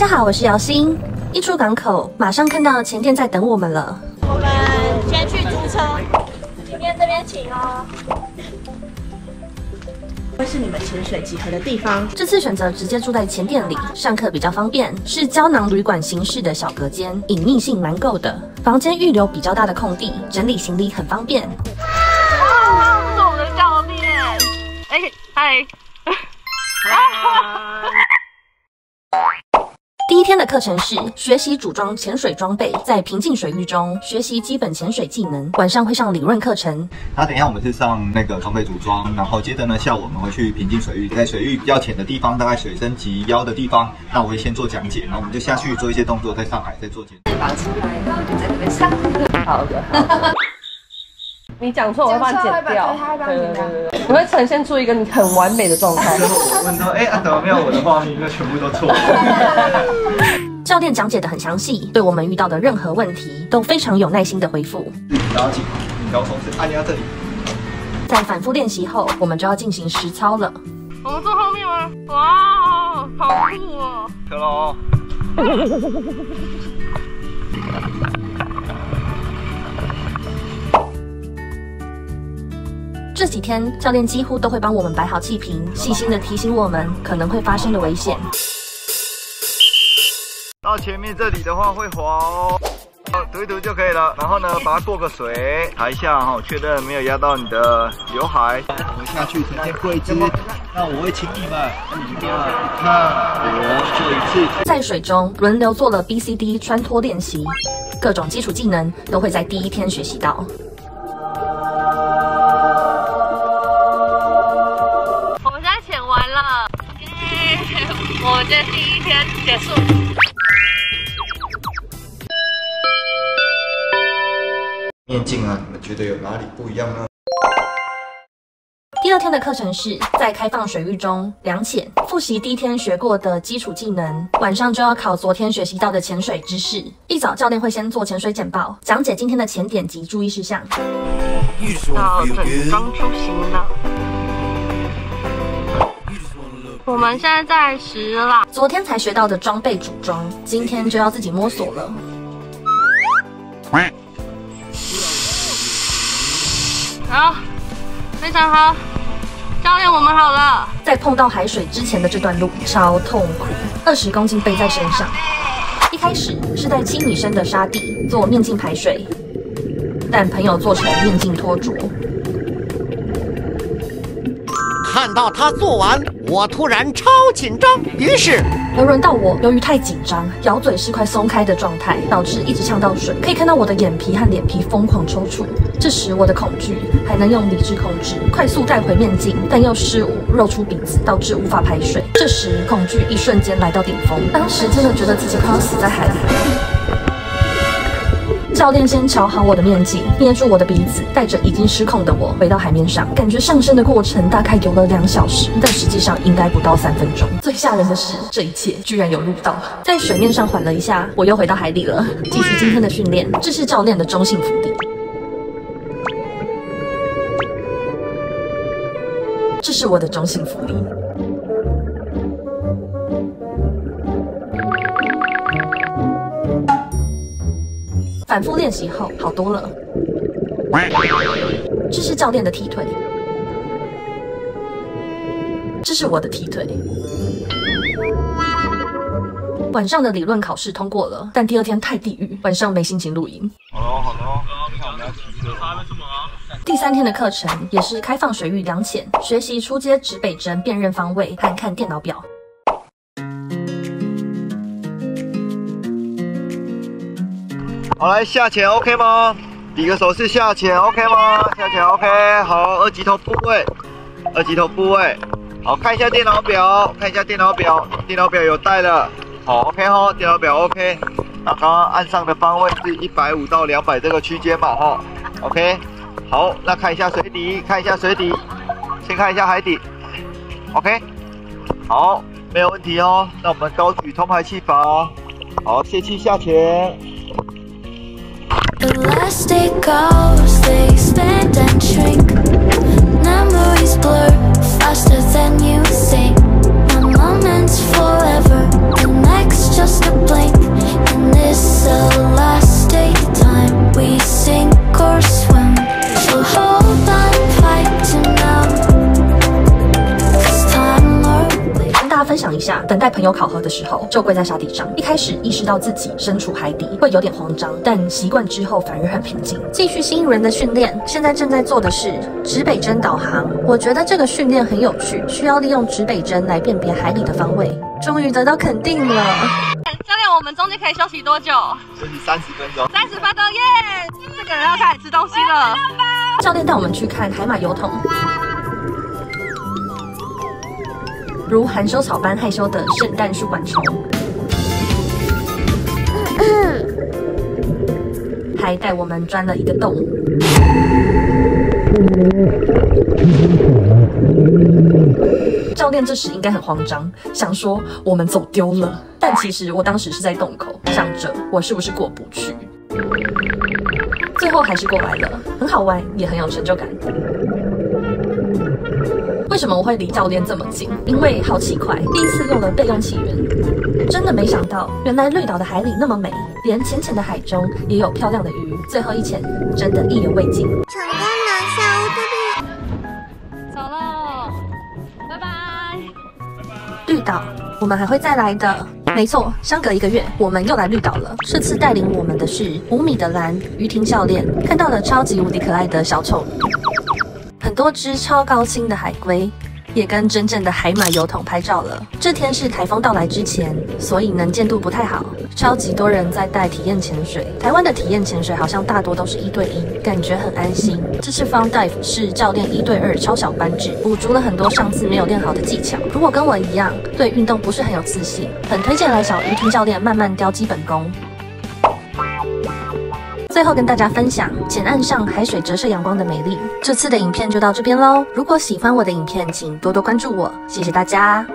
家好，我是姚欣。一出港口，马上看到前店在等我们了。我们先去租车，今天这边请哦。会是你们潜水集合的地方。这次选择直接住在前店里，上课比较方便，是胶囊旅馆形式的小隔间，隐秘性蛮够的。房间预留比较大的空地，整理行李很方便。这是我的教练，嗨。第一天的课程是学习组装潜水装备，在平静水域中学习基本潜水技能。晚上会上理论课程。那等一下我们是上那个装备组装，然后接着呢下午我们会去平静水域，在水域比较浅的地方，大概水深及腰的地方，那我会先做讲解，然后我们就下去做一些动作，再上海再做解。绑起来，然后就在这边上。好的。你讲错，我会帮你剪掉。对，你会呈现出一个你很完美的状态。最后我问说，怎么没有我的画面？因为全部都错了。教练讲解得很详细，对我们遇到的任何问题都非常有耐心的回复。然后紧，高冲刺，按压这里。在反复练习后，我们就要进行实操了。我们坐后面吗？哇，好酷哦！可喽。这几天，教练几乎都会帮我们摆好气瓶，细心的提醒我们可能会发生的危险。到前面这里的话会滑哦，涂一涂就可以了。然后呢，把它过个水，抬一下哈，确认没有压到你的刘海。我们下去呈现跪姿，那我会请你们，你们看我做一次。在水中轮流做了 BCD 穿脱练习，各种基础技能都会在第一天学习到。我们今天第一天结束。面镜啊，你们觉得有哪里不一样呢？第二天的课程是在开放水域中量潜，复习第一天学过的基础技能，晚上就要考昨天学习到的潜水知识。一早教练会先做潜水简报，讲解今天的潜点及注意事项。要整装出行了。我们现在在10啦。昨天才学到的装备组装，今天就要自己摸索了。好，非常好，教练，我们好了。在碰到海水之前的这段路超痛苦，20公斤背在身上。一开始是在7米深的沙地做面镜排水，但朋友做成面镜脱着。看到他做完，我突然超紧张，于是而轮到我，由于太紧张，咬嘴是快松开的状态，导致一直呛到水，可以看到我的眼皮和脸皮疯狂抽搐。这时我的恐惧还能用理智控制，快速带回面镜，但又失误露出鼻子，导致无法排水。这时恐惧一瞬间来到顶峰，当时真的觉得自己快要死在海里。教练先瞧好我的面镜，捏住我的鼻子，带着已经失控的我回到海面上。感觉上升的过程大概游了2小时，但实际上应该不到3分钟。最吓人的是，这一切居然有录到。在水面上缓了一下，我又回到海里了，继续今天的训练。这是教练的中性福利。这是我的中性福利。反复练习后，好多了。这是教练的踢腿，这是我的踢腿。晚上的理论考试通过了，但第二天太地狱，晚上没心情录音。好咯，你看我们要骑车。第3天的课程也是开放水域量潜，学习初阶指北针辨认方位和看电脑表。好，来下潜 OK 吗？比个手势下潜 OK 吗？下潜 OK， 好，二级头部位，好，看一下电脑表，电脑表有带了，好 OK 哈，电脑表 OK， 那刚刚按上的方位是150到200这个区间嘛哈 ，OK， 好，那看一下水底，先看一下海底 ，OK， 好，没有问题哦，那我们高举通排气法，好，泄气下潜。Elastic goes, they expand and shrink. Memories blur faster than you think. One moment's forever, the next just 下，等待朋友考核的时候，就跪在沙地上。一开始意识到自己身处海底，会有点慌张，但习惯之后反而很平静。继续新人的训练，现在正在做的是指北针导航。我觉得这个训练很有趣，需要利用指北针来辨别海里的方位。终于得到肯定了。教练，我们中间可以休息多久？休息30分钟。30分钟耶！这个人要开始吃东西了。教练带我们去看海马油桶，如含羞草般害羞的圣诞树管虫，还带我们钻了一个洞。教练这时应该很慌张，想说我们走丢了，但其实我当时是在洞口，想着我是不是过不去。最后还是过来了，很好玩，也很有成就感。为什么我会离教练这么近？因为好奇快，第一次用了备用气源，真的没想到，原来绿岛的海里那么美，连浅浅的海中也有漂亮的鱼。最后一潜，真的意犹未尽。成功拿下乌托邦。走了，拜拜。绿岛，我们还会再来的。没错，相隔1个月，我们又来绿岛了。这次带领我们的是5米的蓝于婷教练，看到了超级无敌可爱的小丑鱼，很多只超高清的海龟，也跟真正的海马油桶拍照了。这天是台风到来之前，所以能见度不太好，超级多人在带体验潜水。台湾的体验潜水好像大多都是1对1，感觉很安心。这次 Fun Dive 是教练1对2超小班制，补足了很多上次没有练好的技巧。如果跟我一样对运动不是很有自信，很推荐来找于婷教练慢慢雕基本功。最后跟大家分享浅岸上海水折射阳光的美丽。这次的影片就到这边咯，如果喜欢我的影片，请多多关注我，谢谢大家。